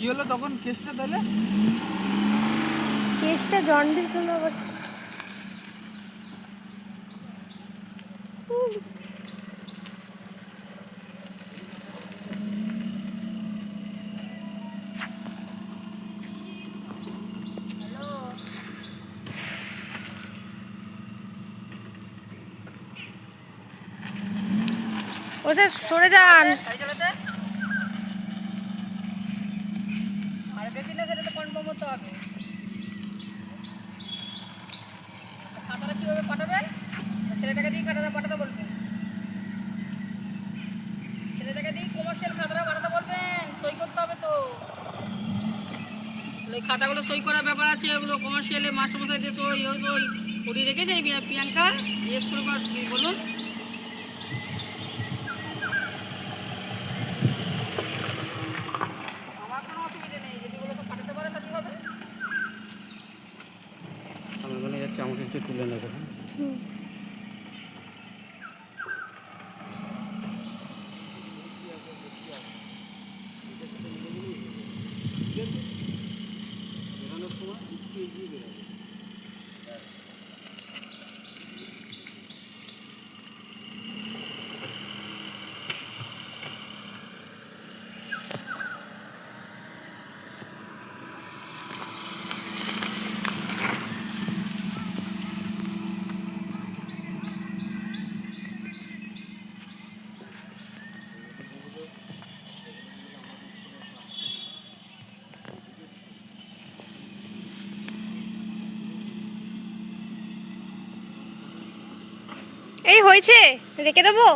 কি হলো তখন কেসটা? তাহলে কেসটা জন্ডিস হলো আবার। ও স্যার সরে যান। খাতাটা কিভাবে পাঠাবেন? ছেলেটাকে দিয়ে খাতাটা পাঠাতে বলবেন। ছেলেটাকে দিয়ে কমার্শিয়াল খাতাটা পাঠাতে বলবেন। সই করতে হবে তো। এই খাতাগুলো সই করার ব্যাপার আছে, ওগুলো কমার্শিয়ালে মাস্টারমশাই দিয়ে সই সই উনি রেখেছে। প্রিয়াঙ্কা জিজ্ঞেস করে বলুন। আমার কোনো অসুবিধা নেই, যদি ওগুলো তো পাঠাতে পারে তাহলেই হবে। আমি মনে যাচ্ছে আমাকে একটু তুলে নেবে। বেরোনোর সময় একটু এগিয়ে বেরোবে। এই হয়েছে, রেখে দেবো।